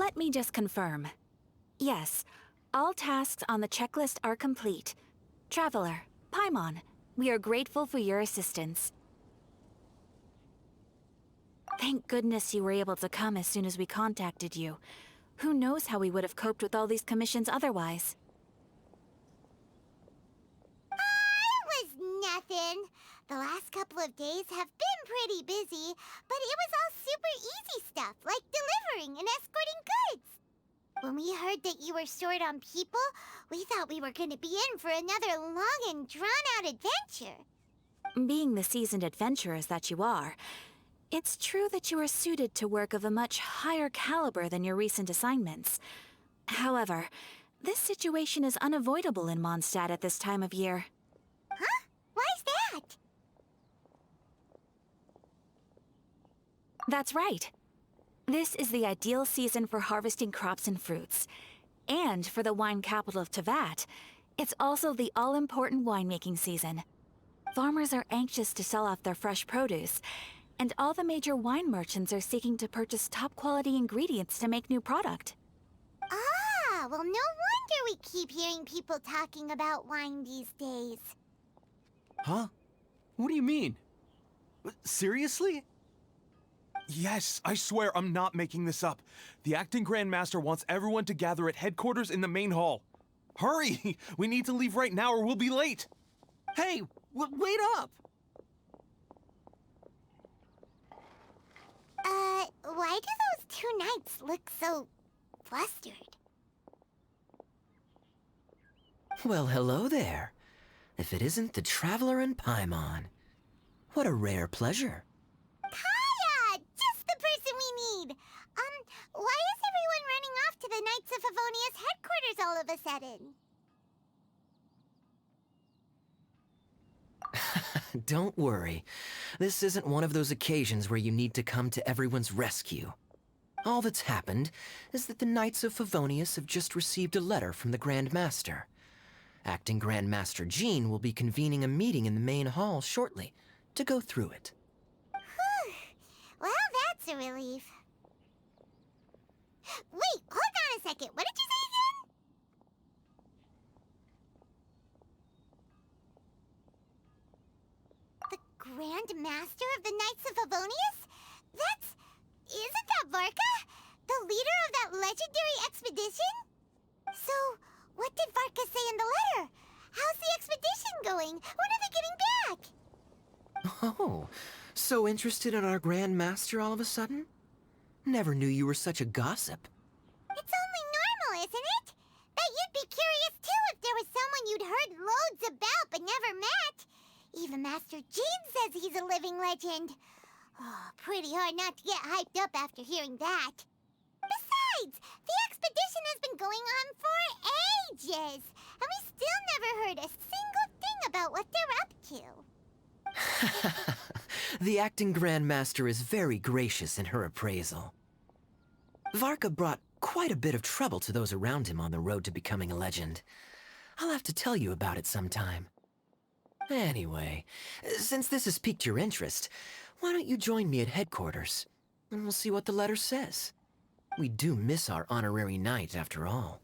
Let me just confirm. Yes, all tasks on the checklist are complete. Traveler, Paimon, we are grateful for your assistance. Thank goodness you were able to come as soon as we contacted you. Who knows how we would have coped with all these commissions otherwise? It was nothing. The last couple of days have been pretty busy, but it was all super easy stuff, like delivering and escorting goods. When we heard that you were short on people, we thought we were going to be in for another long and drawn-out adventure. Being the seasoned adventurers that you are, it's true that you are suited to work of a much higher caliber than your recent assignments. However, this situation is unavoidable in Mondstadt at this time of year. Huh? Why's that? That's right. This is the ideal season for harvesting crops and fruits. And for the wine capital of Teyvat, it's also the all-important winemaking season. Farmers are anxious to sell off their fresh produce, and all the major wine merchants are seeking to purchase top-quality ingredients to make new product. Ah, well, no wonder we keep hearing people talking about wine these days. Huh? What do you mean? Seriously? Yes, I swear I'm not making this up. The acting Grand Master wants everyone to gather at headquarters in the main hall. Hurry! We need to leave right now or we'll be late! Hey, wait up! Why do those two knights look so flustered? Well, hello there. If it isn't the Traveler and Paimon. What a rare pleasure. Kaeya! Just the person we need! Why is everyone running off to the Knights of Favonia's headquarters all of a sudden? Don't worry. This isn't one of those occasions where you need to come to everyone's rescue. All that's happened is that the Knights of Favonius have just received a letter from the Grand Master. Acting Grand Master Jean will be convening a meeting in the main hall shortly to go through it. Whew. Well, that's a relief. Wait, hold on a second. What did you say again? The Grand Master of the Knights of Favonius? Isn't that Varka? The leader of that legendary expedition? So, what did Varka say in the letter? How's the expedition going? When are they getting back? Oh, so interested in our Grand Master all of a sudden? Never knew you were such a gossip. It's only normal, isn't it? Bet you'd be curious too if there was someone you'd heard loads about but never met. Even Master Jean says he's a living legend. Oh, pretty hard not to get hyped up after hearing that. Besides, the expedition has been going on for ages, and we still never heard a single thing about what they're up to. The acting Grand Master is very gracious in her appraisal. Varka brought quite a bit of trouble to those around him on the road to becoming a legend. I'll have to tell you about it sometime. Anyway, since this has piqued your interest, why don't you join me at headquarters, and we'll see what the letter says. We do miss our honorary knight, after all.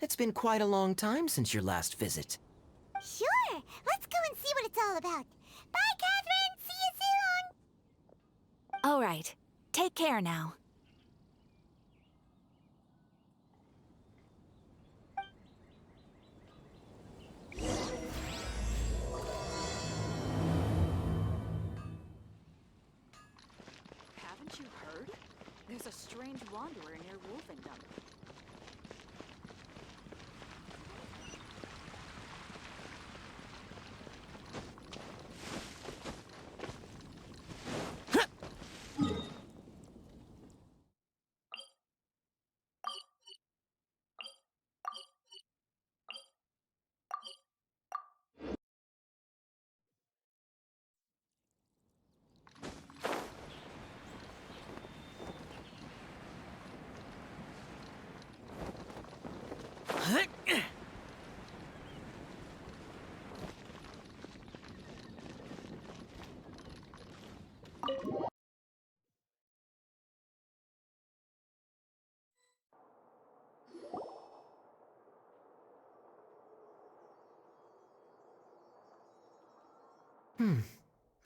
It's been quite a long time since your last visit. Sure, let's go and see what it's all about. Bye, Catherine! See you soon! All right, take care now. Haven't you heard? There's a strange wanderer near Wolfendom.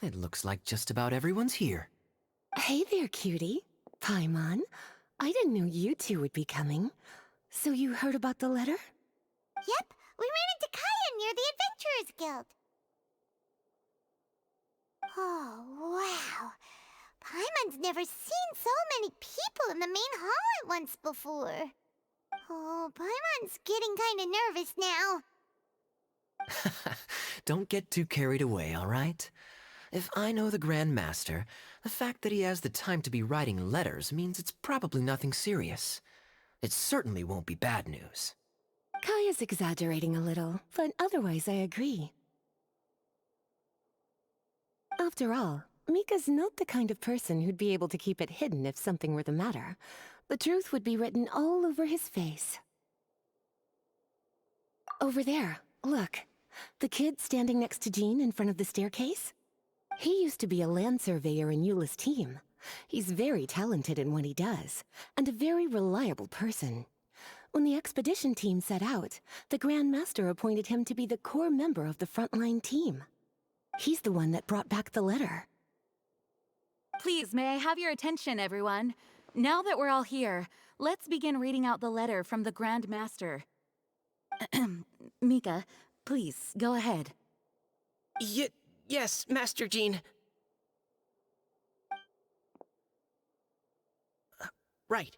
It looks like just about everyone's here. Hey there, cutie. Paimon. I didn't know you two would be coming. So you heard about the letter? Yep, we ran into Kaeya near the Adventurers Guild. Oh, wow. Paimon's never seen so many people in the main hall at once before. Oh, Paimon's getting kinda nervous now. Don't get too carried away, all right? If I know the Grand Master, the fact that he has the time to be writing letters means it's probably nothing serious. It certainly won't be bad news. Kaya's exaggerating a little, but otherwise I agree. After all, Mika's not the kind of person who'd be able to keep it hidden if something were the matter. The truth would be written all over his face. Over there, look. The kid standing next to Jean in front of the staircase? He used to be a land surveyor in Eula's team. He's very talented in what he does, and a very reliable person. When the expedition team set out, the Grand Master appointed him to be the core member of the frontline team. He's the one that brought back the letter. Please, may I have your attention, everyone? Now that we're all here, let's begin reading out the letter from the Grand Master. Mika, please, go ahead. Yes, Master Jean. Right.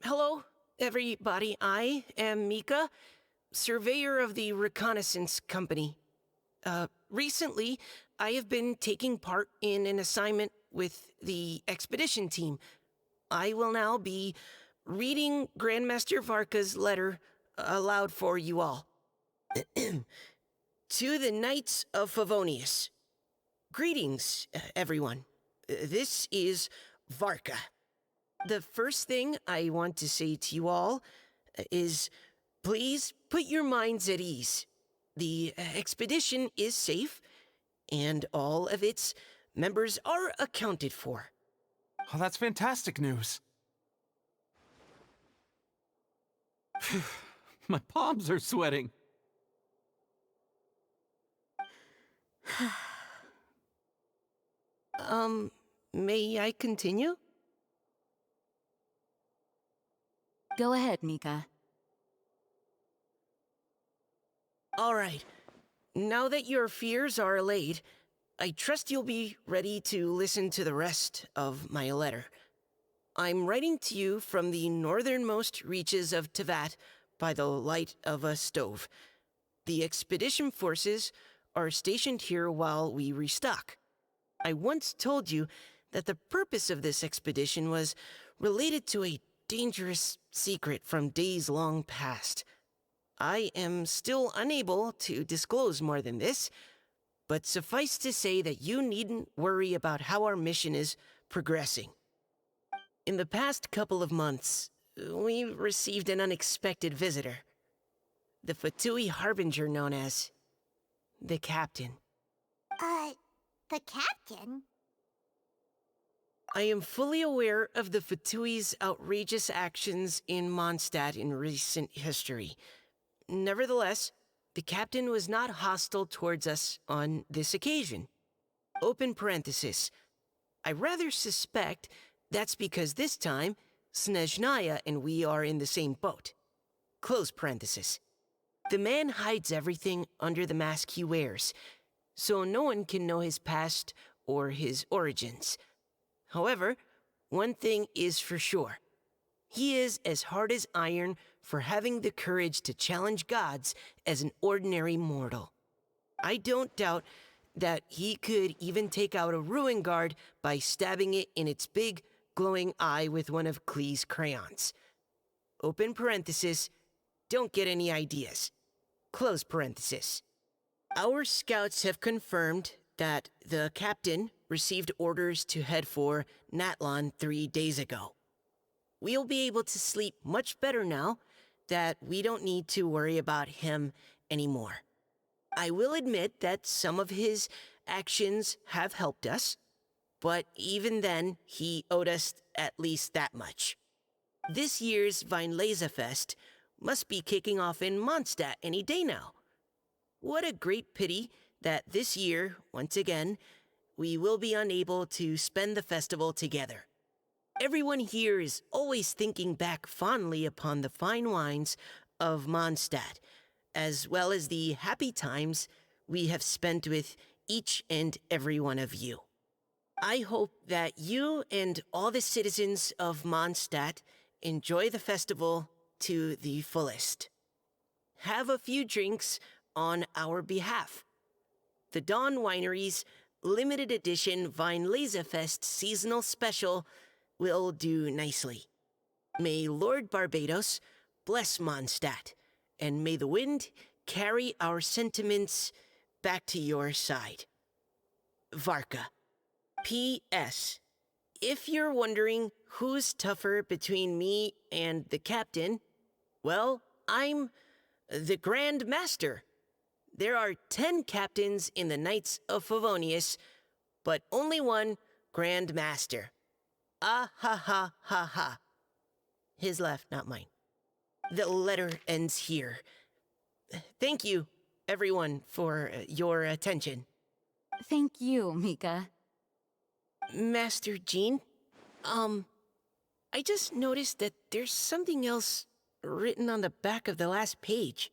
Hello, everybody. I am Mika, surveyor of the Reconnaissance Company. Recently, I have been taking part in an assignment with the expedition team. I will now be reading Grandmaster Varka's letter aloud for you all. To the Knights of Favonius. Greetings, everyone. This is Varka. The first thing I want to say to you all is, please put your minds at ease. The expedition is safe, and all of its members are accounted for. Oh, that's fantastic news. My palms are sweating. May I continue? Go ahead, Mika. All right. Now that your fears are allayed, I trust you'll be ready to listen to the rest of my letter. I'm writing to you from the northernmost reaches of Tevat by the light of a stove. The expedition forces are stationed here while we restock. I once told you that the purpose of this expedition was related to a dangerous secret from days long past. I am still unable to disclose more than this, but suffice to say that you needn't worry about how our mission is progressing. In the past couple of months, we received an unexpected visitor. The Fatui Harbinger known as the Captain. The Captain? I am fully aware of the Fatui's outrageous actions in Mondstadt in recent history. Nevertheless, the Captain was not hostile towards us on this occasion. Open parenthesis. I rather suspect that's because this time, Snezhnaya and we are in the same boat. Close parenthesis. The man hides everything under the mask he wears, so no one can know his past or his origins. However, one thing is for sure. He is as hard as iron for having the courage to challenge gods as an ordinary mortal. I don't doubt that he could even take out a ruin guard by stabbing it in its big, glowing eye with one of Klee's crayons. Open parenthesis, don't get any ideas. Close parenthesis. Our scouts have confirmed that the captain received orders to head for Natlan 3 days ago. We'll be able to sleep much better now that we don't need to worry about him anymore. I will admit that some of his actions have helped us, but even then, he owed us at least that much. This year's Weinlesefest must be kicking off in Mondstadt any day now. What a great pity that this year, once again, we will be unable to spend the festival together. Everyone here is always thinking back fondly upon the fine wines of Mondstadt, as well as the happy times we have spent with each and every one of you. I hope that you and all the citizens of Mondstadt enjoy the festival to the fullest. Have a few drinks on our behalf. The Dawn Winery's limited edition Weinlesefest seasonal special will do nicely. May Lord Barbados bless Mondstadt, and may the wind carry our sentiments back to your side. Varka. P.S. If you're wondering who's tougher between me and the captain, well, I'm the Grand Master. There are 10 captains in the Knights of Favonius, but only one Grand Master. Ah ha ha ha ha. His laugh, not mine. The letter ends here. Thank you, everyone, for your attention. Thank you, Mika. Master Jean, I just noticed that there's something else written on the back of the last page.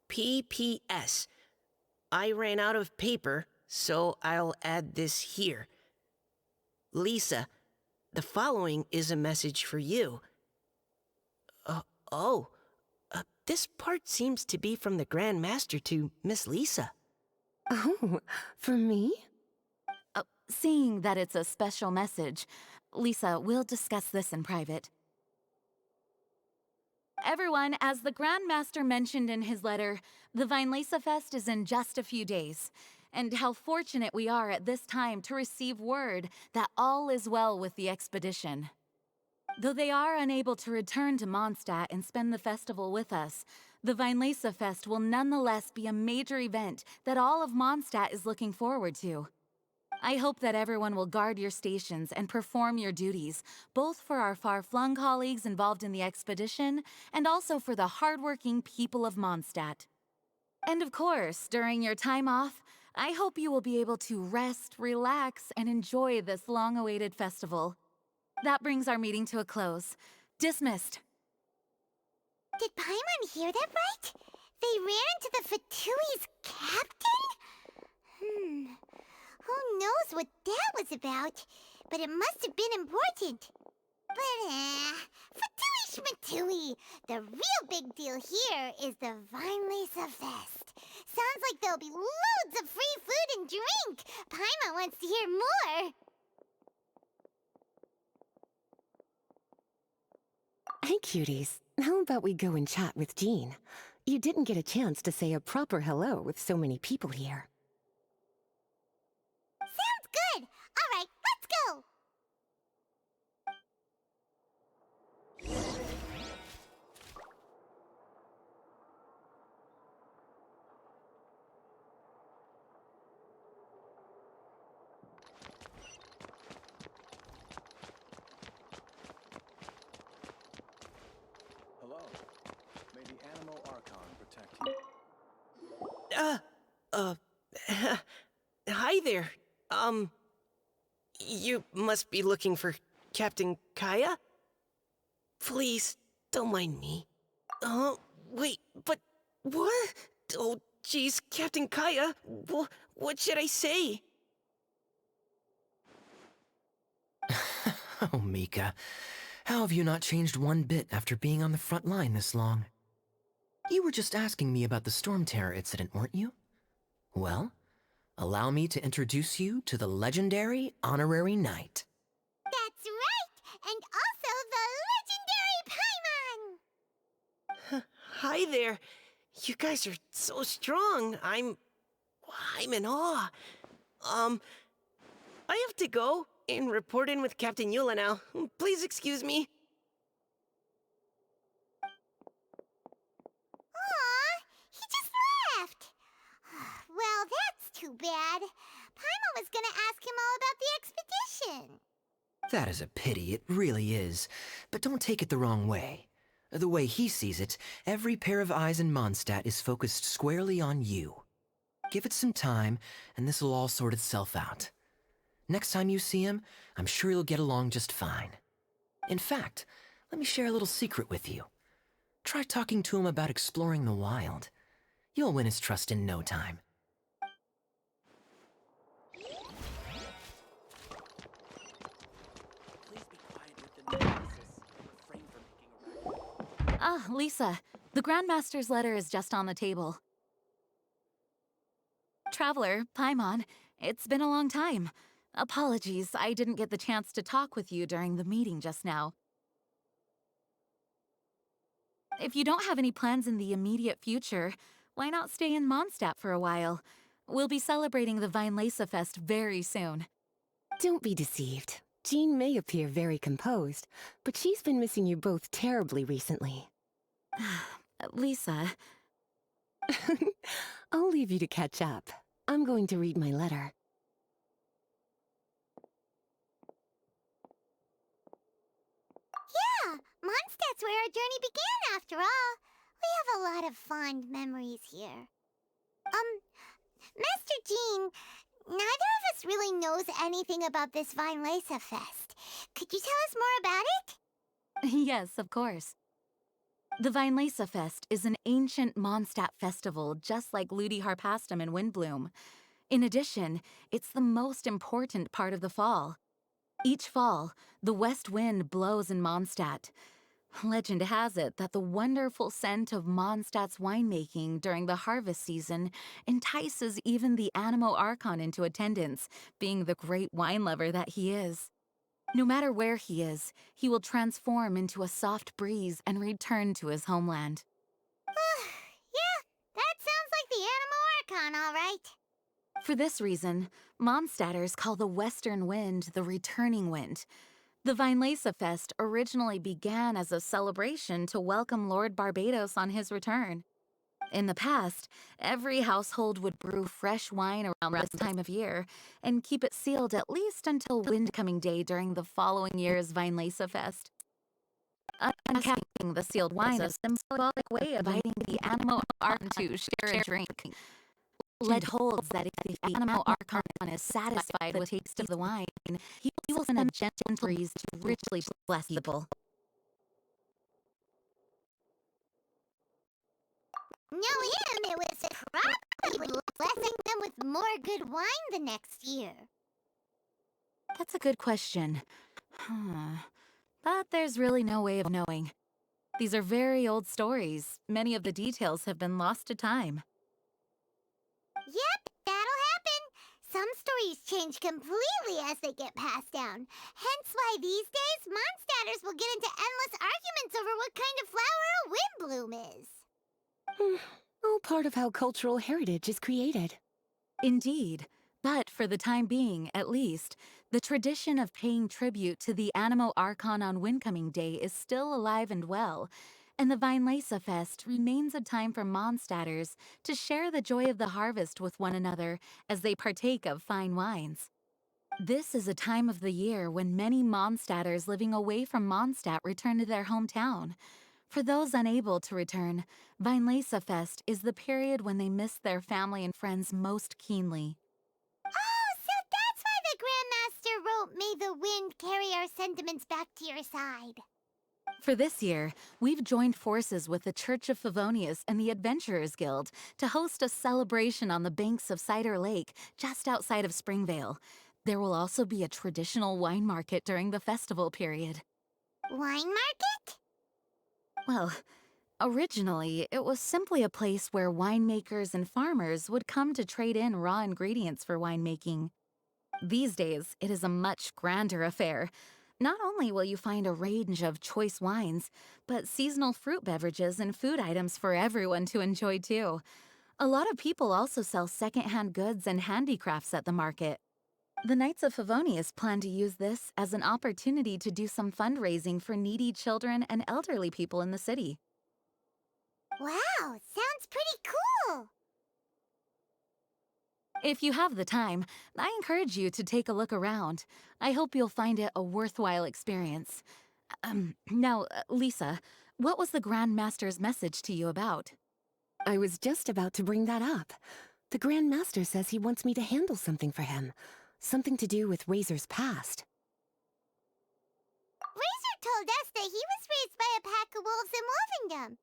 P.P.S. I ran out of paper, so I'll add this here. Lisa, the following is a message for you. This part seems to be from the Grand Master to Miss Lisa. Oh, for me? Seeing that it's a special message, Lisa, we'll discuss this in private. Everyone, as the Grand Master mentioned in his letter, the Weinlesefest is in just a few days. And how fortunate we are at this time to receive word that all is well with the expedition. Though they are unable to return to Mondstadt and spend the festival with us, the Weinlesefest will nonetheless be a major event that all of Mondstadt is looking forward to. I hope that everyone will guard your stations and perform your duties, both for our far-flung colleagues involved in the expedition and also for the hardworking people of Mondstadt. And of course, during your time off, I hope you will be able to rest, relax, and enjoy this long-awaited festival. That brings our meeting to a close. Dismissed. Did Paimon hear that right? They ran into the Fatui's captain? Who knows what that was about? But it must have been important. But, Fatui Schmatui! The real big deal here is the Weinlesefest. Sounds like there'll be loads of free food and drink. Paimon wants to hear more. Hey, cuties. How about we go and chat with Jean? You didn't get a chance to say a proper hello with so many people here. Sounds good. All right, let's go. Hello. May the Animal Archon protect you. Hi there. You must be looking for Captain Kaeya? Please, don't mind me. Wait, but what? Oh, jeez, Captain Kaeya, what should I say? Oh, Mika. How have you not changed one bit after being on the front line this long? You were just asking me about the Storm Terror incident, weren't you? Well, allow me to introduce you to the legendary Honorary Knight. That's right, and also the legendary Paimon. Hi there. You guys are so strong. I'm in awe. I have to go and report in with Captain Eula now. Please excuse me. Aw, he just left. Well, that's too bad. Paimon was gonna ask him all about the expedition. That is a pity, it really is. But don't take it the wrong way. The way he sees it, every pair of eyes in Mondstadt is focused squarely on you. Give it some time, and this'll all sort itself out. Next time you see him, I'm sure you'll get along just fine. In fact, let me share a little secret with you. Try talking to him about exploring the wild. You'll win his trust in no time. Please be quiet with the nemesis and refrain from making a racket. Ah, Lisa, the Grandmaster's letter is just on the table. Traveler, Paimon, it's been a long time. Apologies, I didn't get the chance to talk with you during the meeting just now. If you don't have any plans in the immediate future, why not stay in Mondstadt for a while? We'll be celebrating the Weinlese Fest very soon. Don't be deceived. Jean may appear very composed, but she's been missing you both terribly recently. Lisa, I'll leave you to catch up. I'm going to read my letter. Yeah, Mondstadt's where our journey began, after all. We have a lot of fond memories here. Master Jean, neither of us really knows anything about this Weinlese Fest. Could you tell us more about it? yes, of course. The Weinlese Fest is an ancient Mondstadt festival just like Ludi Harpastum and Windbloom. In addition, it's the most important part of the fall. Each fall, the west wind blows in Mondstadt. Legend has it that the wonderful scent of Mondstadt's winemaking during the harvest season entices even the Animo Archon into attendance, being the great wine lover that he is. No matter where he is, he will transform into a soft breeze and return to his homeland. Yeah, that sounds like the Animo Archon, all right. For this reason, Mondstadters call the western wind the returning wind. The Weinlese Fest originally began as a celebration to welcome Lord Barbados on his return. In the past, every household would brew fresh wine around this time of year and keep it sealed at least until Windcoming Day during the following year's Weinlese Fest. Uncapping the sealed wine is a symbolic way of inviting the Animo Archon to share a drink. Legend holds that if the Animo Archon is satisfied with the taste of the wine, he will send a gentle breeze to richly bless people. Knowing him, it was probably blessing them with more good wine the next year. That's a good question. But there's really no way of knowing. These are very old stories. Many of the details have been lost to time. Yep, that'll happen. Some stories change completely as they get passed down. Hence why these days, Mondstadters will get into endless arguments over what kind of flower a windbloom is. All part of how cultural heritage is created. Indeed. But for the time being, at least, the tradition of paying tribute to the Animo Archon on Windcoming Day is still alive and well, and the Weinlese Fest remains a time for Mondstadters to share the joy of the harvest with one another as they partake of fine wines. This is a time of the year when many Mondstadters living away from Mondstadt return to their hometown. For those unable to return, Weinlese Fest is the period when they miss their family and friends most keenly. Oh, so that's why the Grandmaster wrote, "May the wind carry our sentiments back to your side." For this year, we've joined forces with the Church of Favonius and the Adventurers Guild to host a celebration on the banks of Cider Lake, just outside of Springvale. There will also be a traditional wine market during the festival period. Wine market? Well, originally, it was simply a place where winemakers and farmers would come to trade in raw ingredients for winemaking. These days, it is a much grander affair. Not only will you find a range of choice wines, but seasonal fruit beverages and food items for everyone to enjoy too. A lot of people also sell secondhand goods and handicrafts at the market. The Knights of Favonius plan to use this as an opportunity to do some fundraising for needy children and elderly people in the city. Wow, sounds pretty cool. If you have the time, I encourage you to take a look around. I hope you'll find it a worthwhile experience. Now, Lisa, What was the Grand Master's message to you about? I was just about to bring that up. The Grand Master says he wants me to handle something for him. Something to do with Razor's past. Razor told us that he was raised by a pack of wolves in Wolvendom.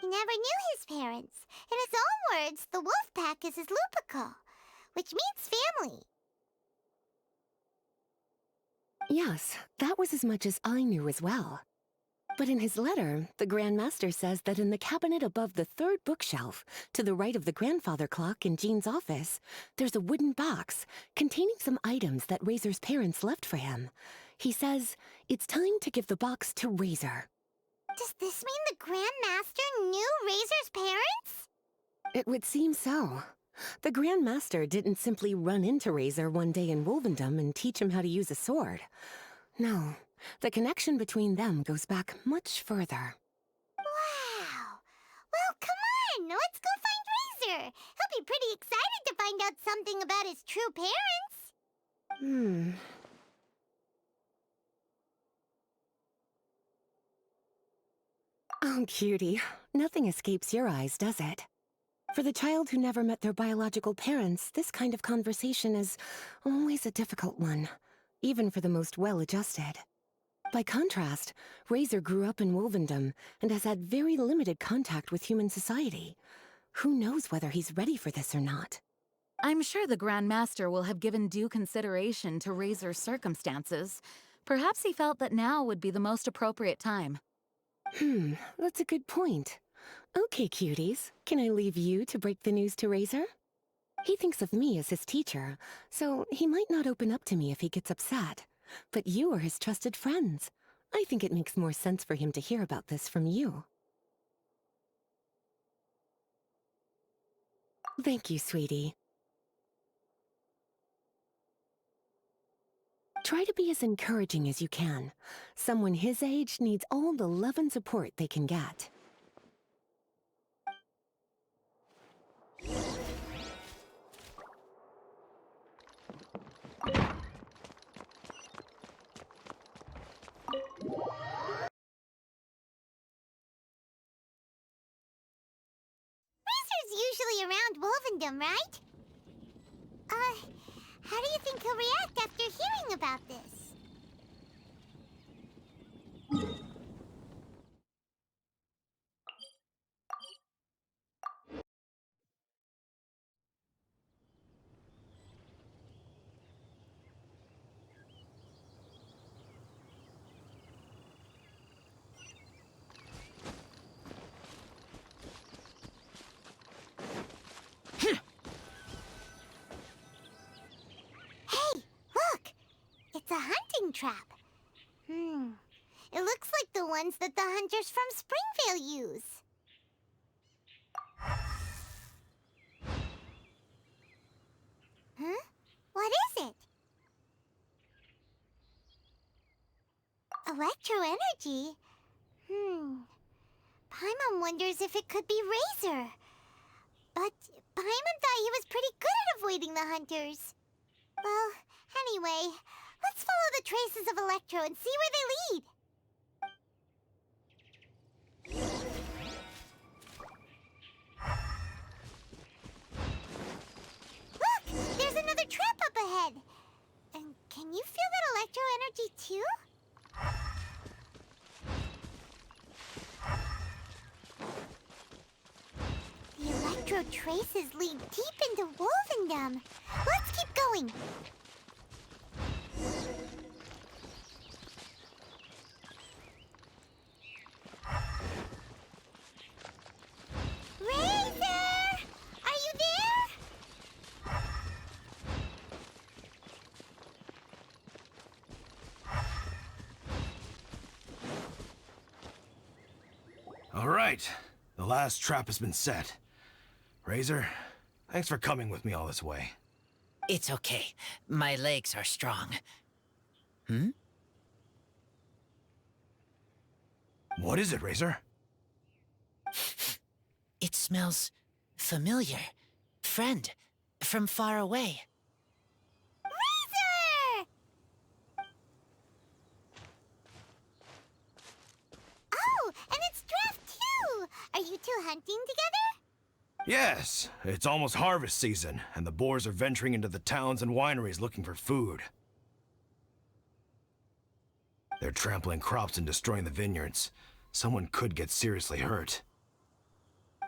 He never knew his parents. In his own words, the wolf pack is his lupical, which means family. Yes, that was as much as I knew as well. But in his letter, the Grand Master says that in the cabinet above the third bookshelf, to the right of the grandfather clock in Jean's office, there's a wooden box containing some items that Razor's parents left for him. He says it's time to give the box to Razor. Does this mean the Grand Master knew Razor's parents? It would seem so. The Grand Master didn't simply run into Razor one day in Wolvendom and teach him how to use a sword. No, the connection between them goes back much further. Wow! Well, come on! Let's go find Razor! He'll be pretty excited to find out something about his true parents! Oh, cutie. Nothing escapes your eyes, does it? For the child who never met their biological parents, this kind of conversation is always a difficult one, even for the most well-adjusted. By contrast, Razor grew up in Wolvendom and has had very limited contact with human society. Who knows whether he's ready for this or not? I'm sure the Grand Master will have given due consideration to Razor's circumstances. Perhaps he felt that now would be the most appropriate time. That's a good point. Okay, cuties, can I leave you to break the news to Razor? He thinks of me as his teacher, so he might not open up to me if he gets upset. But you are his trusted friends. I think it makes more sense for him to hear about this from you. Thank you, sweetie. Try to be as encouraging as you can. Someone his age needs all the love and support they can get. Razor's usually around Wolvendom, right? How do you think he'll react after hearing about this? Hey, look! It's a hunting trap. It looks like the ones that the hunters from Springvale use. Huh? What is it? Electro energy? Paimon wonders if it could be Razor. But Paimon thought he was pretty good at avoiding the hunters. Well, anyway, let's follow the traces of Electro and see where they lead. Look! There's another trap up ahead! And can you feel that electro energy too? The electro traces lead deep into Wolvendom. Let's keep going! Razor! Are you there? All right. The last trap has been set. Razor, thanks for coming with me all this way. It's okay. My legs are strong. What is it, Razor? It smells familiar. Friend, from far away. Razor! you hunting together? Yes, it's almost harvest season, and the boars are venturing into the towns and wineries looking for food. They're trampling crops and destroying the vineyards. Someone could get seriously hurt.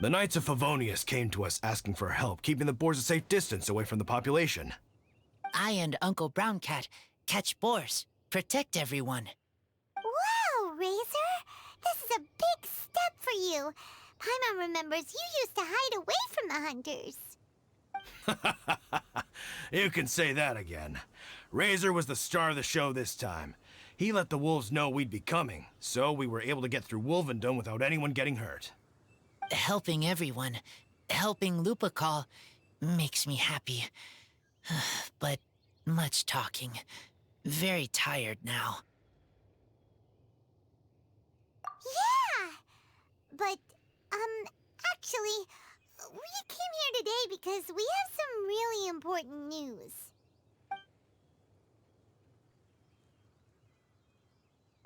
The Knights of Favonius came to us asking for help, keeping the boars a safe distance away from the population. I and Uncle Brown Cat catch boars, protect everyone. Wow, Razor! This is a big step for you. Paimon remembers you used to hide away from the hunters. You can say that again. Razor was the star of the show this time. He let the wolves know we'd be coming, so we were able to get through Wolvendom without anyone getting hurt. Helping everyone, helping Lupical, makes me happy. But much talking. Very tired now. Yeah! But, actually, we came here today because we have some really important news.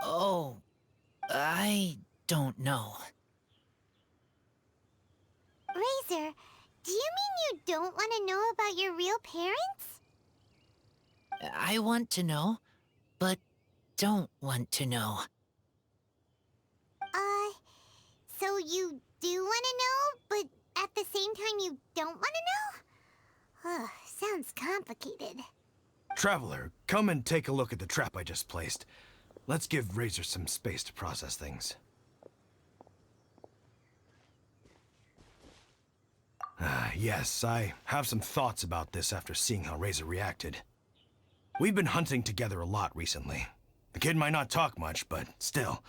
Oh, I don't know. Razor, do you mean you don't want to know about your real parents? I want to know, but don't want to know. So you do want to know, but at the same time you don't want to know? Sounds complicated. Traveler, come and take a look at the trap I just placed. Let's give Razor some space to process things. Yes, I have some thoughts about this after seeing how Razor reacted. We've been hunting together a lot recently. The kid might not talk much, but still,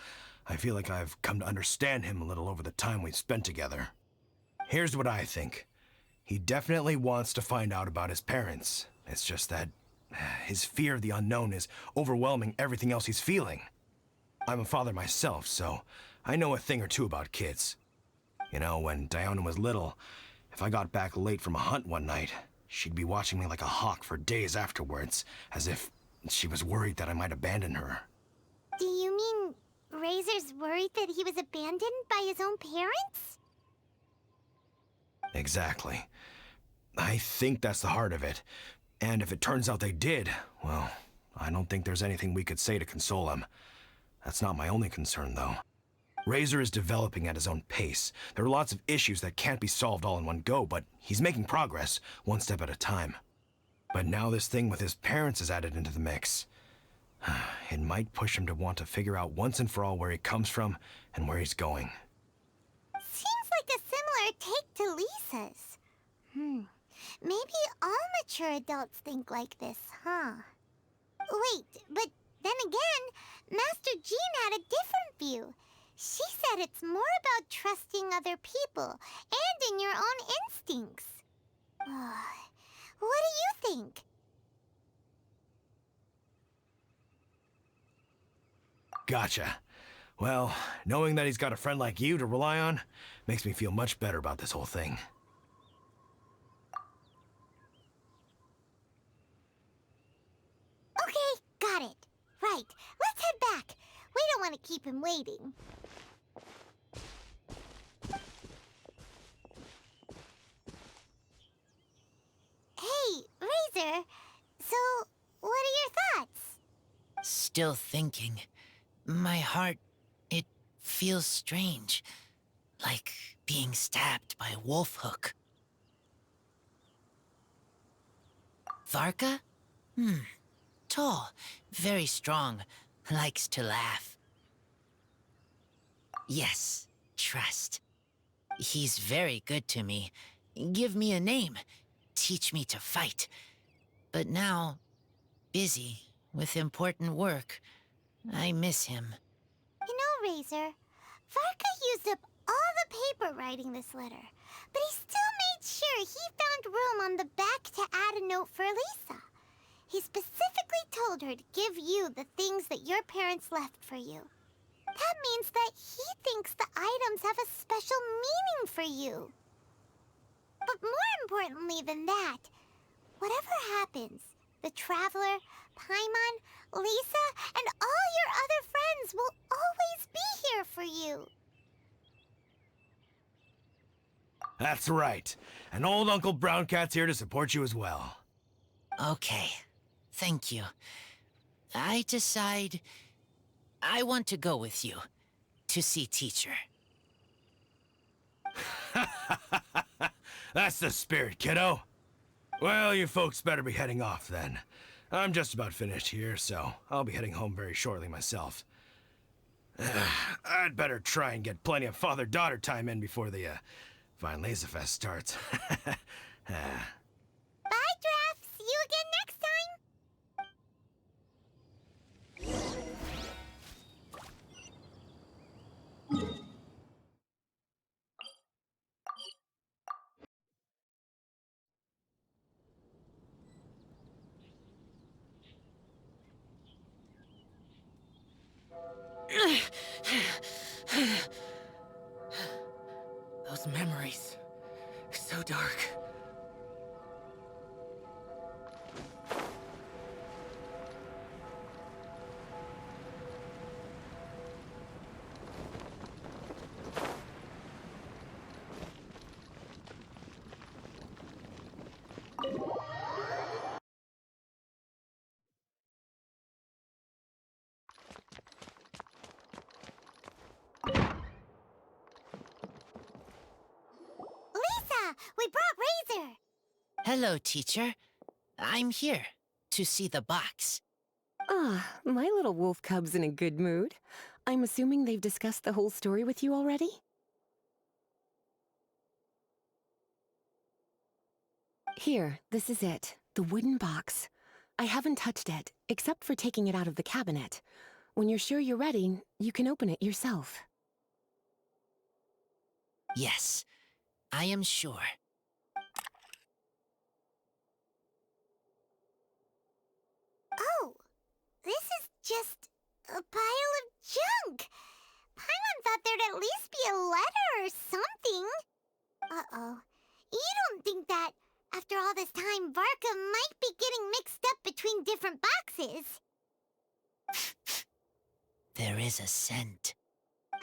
I feel like I've come to understand him a little over the time we've spent together. Here's what I think. He definitely wants to find out about his parents. It's just that his fear of the unknown is overwhelming everything else he's feeling. I'm a father myself, so I know a thing or two about kids. You know, when Diana was little, if I got back late from a hunt one night, she'd be watching me like a hawk for days afterwards, as if she was worried that I might abandon her. Do you mean Razor's worried that he was abandoned by his own parents? Exactly. I think that's the heart of it. And if it turns out they did, well, I don't think there's anything we could say to console him. That's not my only concern, though. Razor is developing at his own pace. There are lots of issues that can't be solved all in one go, but he's making progress, one step at a time. But now this thing with his parents is added into the mix. It might push him to want to figure out once and for all where he comes from and where he's going. Seems like a similar take to Lisa's. Maybe all mature adults think like this, huh? Wait, but then again, Master Jean had a different view. She said it's more about trusting other people and in your own instincts. What do you think? Gotcha. Well, knowing that he's got a friend like you to rely on makes me feel much better about this whole thing. Okay, got it. Right, let's head back. We don't want to keep him waiting. Hey, Razor. So, what are your thoughts? Still thinking. My heart, it feels strange. Like being stabbed by a wolf hook. Varka? Tall, very strong, likes to laugh. Yes, trust. He's very good to me. Give me a name. Teach me to fight. But now, busy with important work. I miss him. You know, Razor, Varka used up all the paper writing this letter, but he still made sure he found room on the back to add a note for Lisa. He specifically told her to give you the things that your parents left for you. That means that he thinks the items have a special meaning for you. But more importantly than that, whatever happens, the Traveler, Paimon, Lisa, and all your other friends will always be here for you. That's right. And old Uncle Brown Cat's here to support you as well. Okay. Thank you. I decide I want to go with you to see teacher. That's the spirit, kiddo. Well, you folks better be heading off then. I'm just about finished here, so I'll be heading home very shortly myself. I'd better try and get plenty of father-daughter time in before the Vine Laser Fest starts. Bye, Draft. See you again next time. Those memories. So dark. Lisa, we brought Razor. Hello, teacher. I'm here to see the box. Ah, my little wolf cub's in a good mood. I'm assuming they've discussed the whole story with you already? Here, this is it. The wooden box. I haven't touched it, except for taking it out of the cabinet. When you're sure you're ready, you can open it yourself. Yes, I am sure. Oh, this is just a pile of junk. Paimon thought there'd at least be a letter or something. Uh-oh. You don't think that, after all this time, Varka might be getting mixed up between different boxes? There is a scent.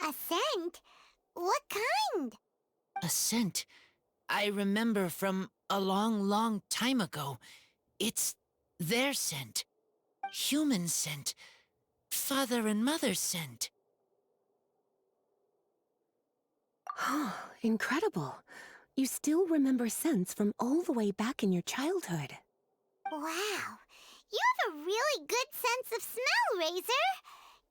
A scent? What kind? A scent I remember from a long, long time ago. It's their scent. Human scent. Father and mother scent. Oh, incredible. You still remember scents from all the way back in your childhood. Wow. You have a really good sense of smell, Razor.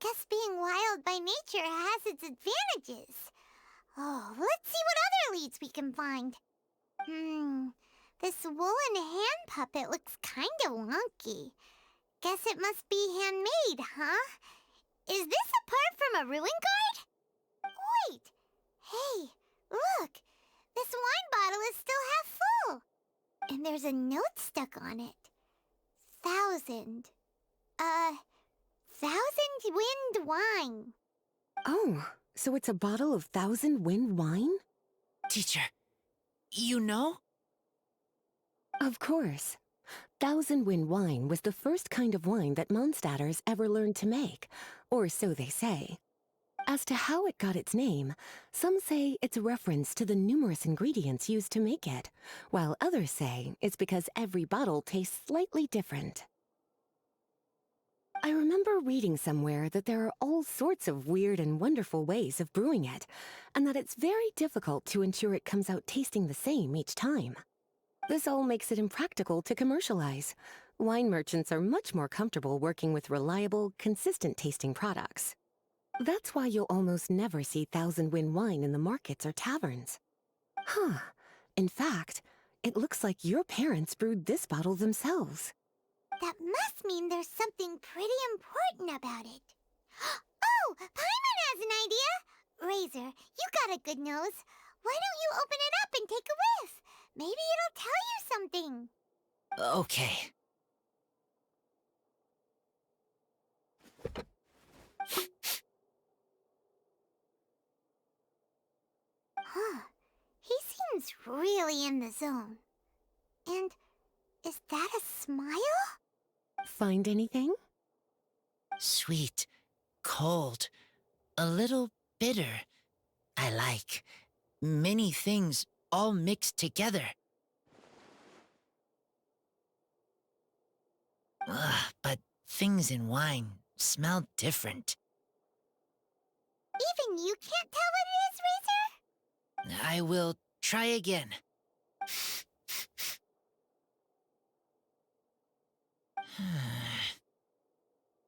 Guess being wild by nature has its advantages. Oh, let's see what other leads we can find. This woolen hand puppet looks kinda wonky. Guess it must be handmade, huh? Is this a part from a ruin guard? Wait! Hey, look! This wine bottle is still half full. And there's a note stuck on it. 1,000. 1,000 wind wine. Oh, so it's a bottle of 1,000 Wind wine? Teacher, you know? Of course. 1,000 Wind wine was the first kind of wine that Mondstadters ever learned to make, or so they say. As to how it got its name, some say it's a reference to the numerous ingredients used to make it, while others say it's because every bottle tastes slightly different. I remember reading somewhere that there are all sorts of weird and wonderful ways of brewing it, and that it's very difficult to ensure it comes out tasting the same each time. This all makes it impractical to commercialize. Wine merchants are much more comfortable working with reliable, consistent-tasting products. That's why you'll almost never see 1,000 Wind wine in the markets or taverns. Huh. In fact, it looks like your parents brewed this bottle themselves. That must mean there's something pretty important about it. Oh, Paimon has an idea! Razor, you got a good nose. Why don't you open it up and take a whiff? Maybe it'll tell you something. Okay. Huh. He seems really in the zone. And is that a smile? Find anything? Sweet, cold, a little bitter. I like many things all mixed together. Ugh, but things in wine smell different. Even you can't tell what it is, Razor? I will try again.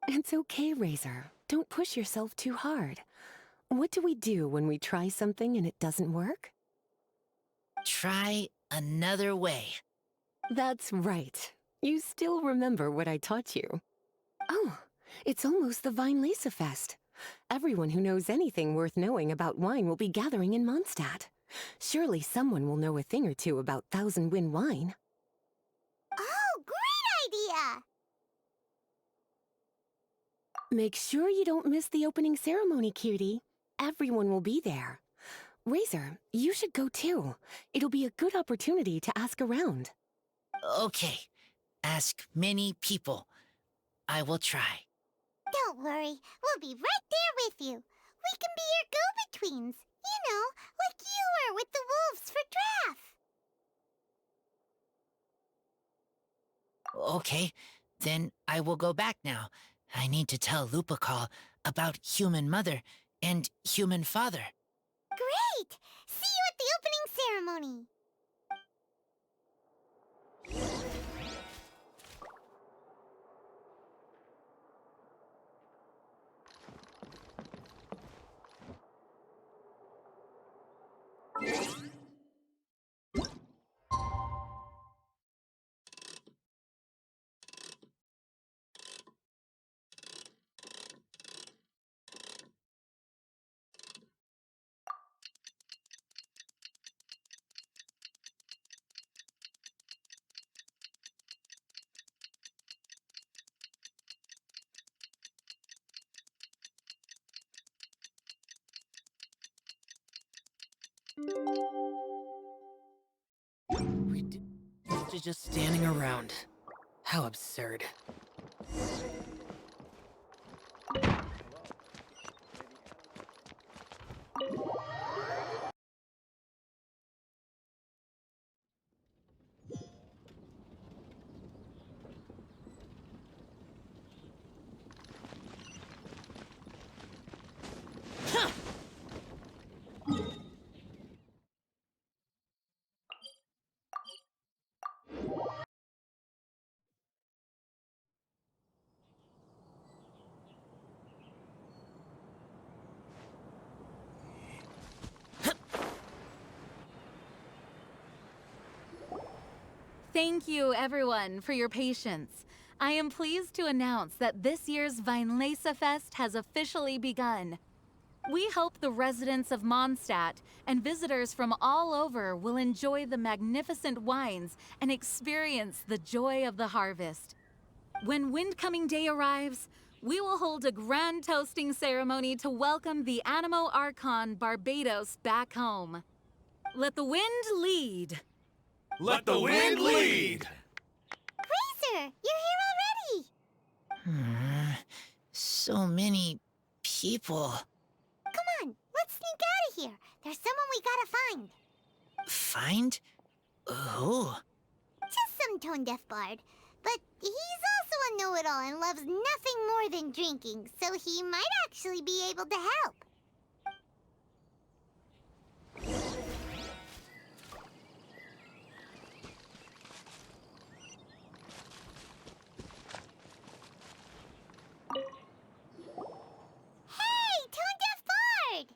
It's okay, Razor. Don't push yourself too hard. What do we do when we try something and it doesn't work? Try another way. That's right. You still remember what I taught you. Oh, it's almost the Weinlese Fest. Everyone who knows anything worth knowing about wine will be gathering in Mondstadt. Surely someone will know a thing or two about Thousand Wind wine. Oh, great idea! Make sure you don't miss the opening ceremony, cutie. Everyone will be there. Razor, you should go too. It'll be a good opportunity to ask around. Okay, ask many people. I will try. Don't worry, we'll be right there with you. We can be your go-betweens. You know, like you were with the wolves for Draff. Okay, then I will go back now. I need to tell Lupacall about Human Mother and Human Father. Great! See you at the opening ceremony. We're just standing around. How absurd. Thank you, everyone, for your patience. I am pleased to announce that this year's Weinlese Fest has officially begun. We hope the residents of Mondstadt and visitors from all over will enjoy the magnificent wines and experience the joy of the harvest. When Windcoming Day arrives, we will hold a grand toasting ceremony to welcome the Animo Archon Barbados back home. Let the wind lead. Let the wind lead! Razor, you're here already. So many people. Come on, let's sneak out of here. There's someone we gotta find. Find? Who? Just some tone-deaf bard. But he's also a know-it-all and loves nothing more than drinking, so he might actually be able to help. Hey, tone-deaf bard!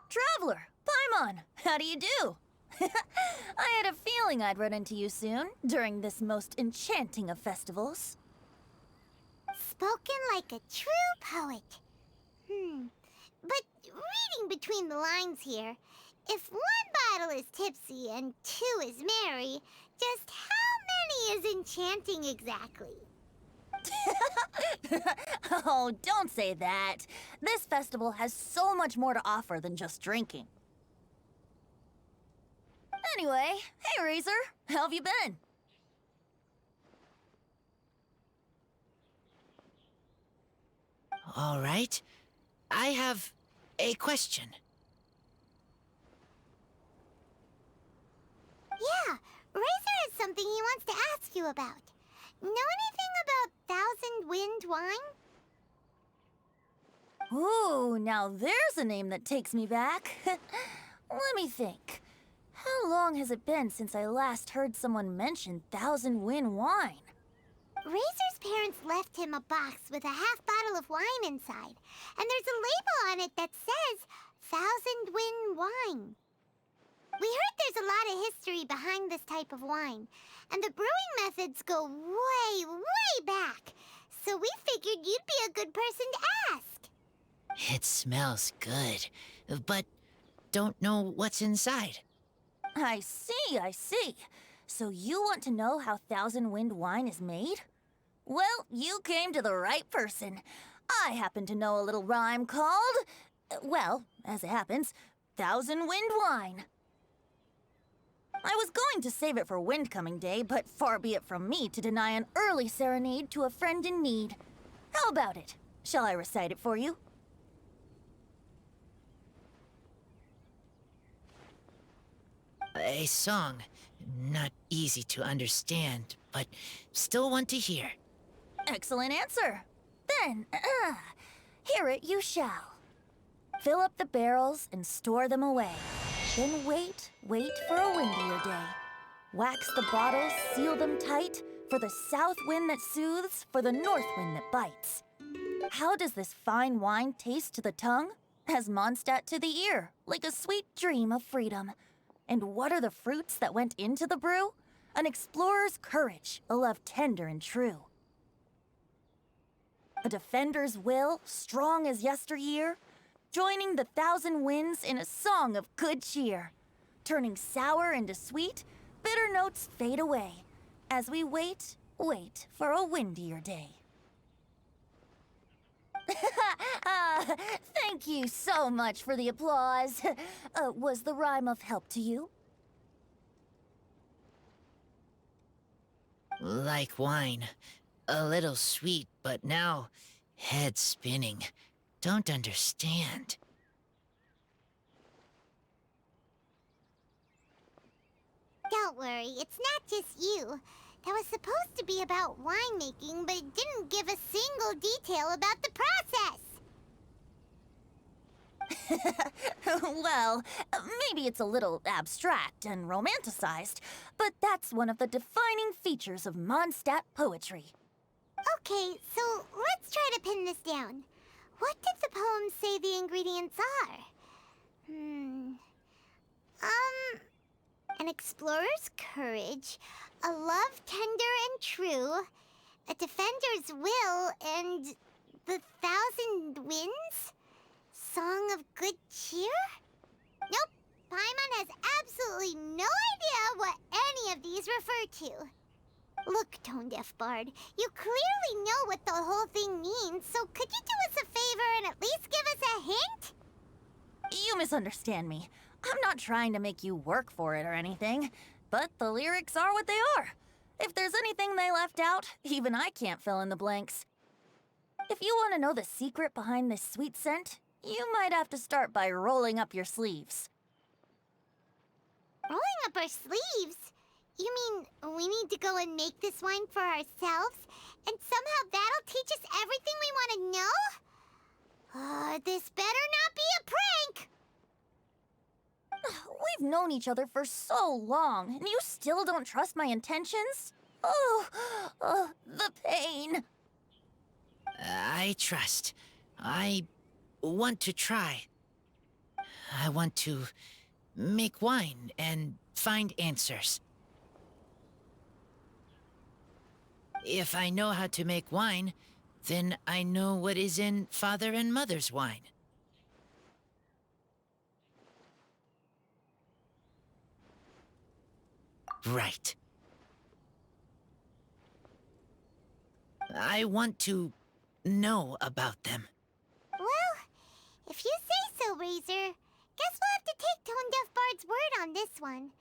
Traveler, Paimon, how do you do? I had a feeling I'd run into you soon, during this most enchanting of festivals. Spoken like a true poet. But reading between the lines here, if one bottle is tipsy and two is merry, just how many is enchanting exactly? Oh, don't say that. This festival has so much more to offer than just drinking. Anyway, hey Razor, how have you been? All right. I have a question. Yeah, Razor has something he wants to ask you about. Know anything about Thousand Wind wine? Ooh, now there's a name that takes me back. Let me think. How long has it been since I last heard someone mention Thousand Wind wine? Razor's parents left him a box with a half bottle of wine inside, and there's a label on it that says Thousand Wind wine. We heard there's a lot of history behind this type of wine, and the brewing methods go way, way back. So we figured you'd be a good person to ask. It smells good, but don't know what's inside. I see, I see. So you want to know how Thousand Wind wine is made? Well, you came to the right person. I happen to know a little rhyme called, well, as it happens, Thousand Wind wine. I was going to save it for Windcoming Day, but far be it from me to deny an early serenade to a friend in need. How about it? Shall I recite it for you? A song. Not easy to understand, but still want to hear. Excellent answer. Then, hear it you shall. Fill up the barrels and store them away. Then wait for a windier day. Wax the bottles, seal them tight, for the south wind that soothes, for the north wind that bites. How does this fine wine taste to the tongue? As Mondstadt to the ear, like a sweet dream of freedom. And what are the fruits that went into the brew? An explorer's courage, a love tender and true. A defender's will, strong as yesteryear, joining the thousand winds in a song of good cheer. Turning sour into sweet, bitter notes fade away, as we wait for a windier day. Thank you so much for the applause. Was the rhyme of help to you? Like wine. A little sweet, but now head spinning. Don't understand. Don't worry, it's not just you. That was supposed to be about winemaking, but it didn't give a single detail about the process. Well, maybe it's a little abstract and romanticized, but that's one of the defining features of Mondstadt poetry. Okay, so let's try to pin this down. What did the poem say the ingredients are? An explorer's courage, a love tender and true, a defender's will, and the thousand winds? Song of good cheer? Nope, Paimon has absolutely no idea what any of these refer to. Look, Tone-Deaf Bard, you clearly know what the whole thing means, so could you do us a favor and at least give us a hint? You misunderstand me. I'm not trying to make you work for it or anything, but the lyrics are what they are. If there's anything they left out, even I can't fill in the blanks. If you want to know the secret behind this sweet scent, you might have to start by rolling up your sleeves. Rolling up our sleeves? You mean we need to go and make this wine for ourselves, and somehow that'll teach us everything we want to know? This better not be a prank! We've known each other for so long, and you still don't trust my intentions? Oh, the pain. I trust. I want to try. I want to make wine and find answers. If I know how to make wine, then I know what is in Father and Mother's wine. Right. I want to know about them. Well, if you say so, Razor, guess we'll have to take Tone-Deaf Bard's word on this one.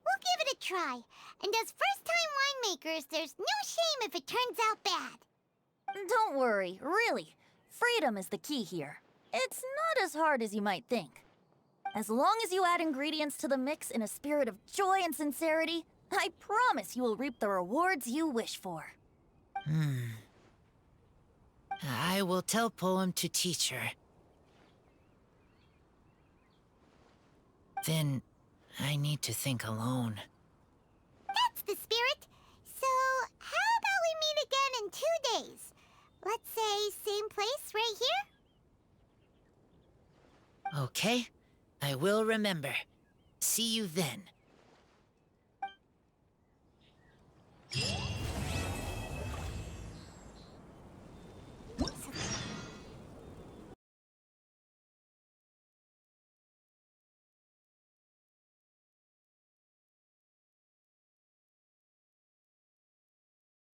We'll give it a try, and as first-time winemakers, there's no shame if it turns out bad. Don't worry, really. Freedom is the key here. It's not as hard as you might think. As long as you add ingredients to the mix in a spirit of joy and sincerity, I promise you will reap the rewards you wish for. I will tell Poem to teach her. Then I need to think alone. That's the spirit. So, how about we meet again in 2 days? Let's say same place right here? Okay, I will remember. See you then.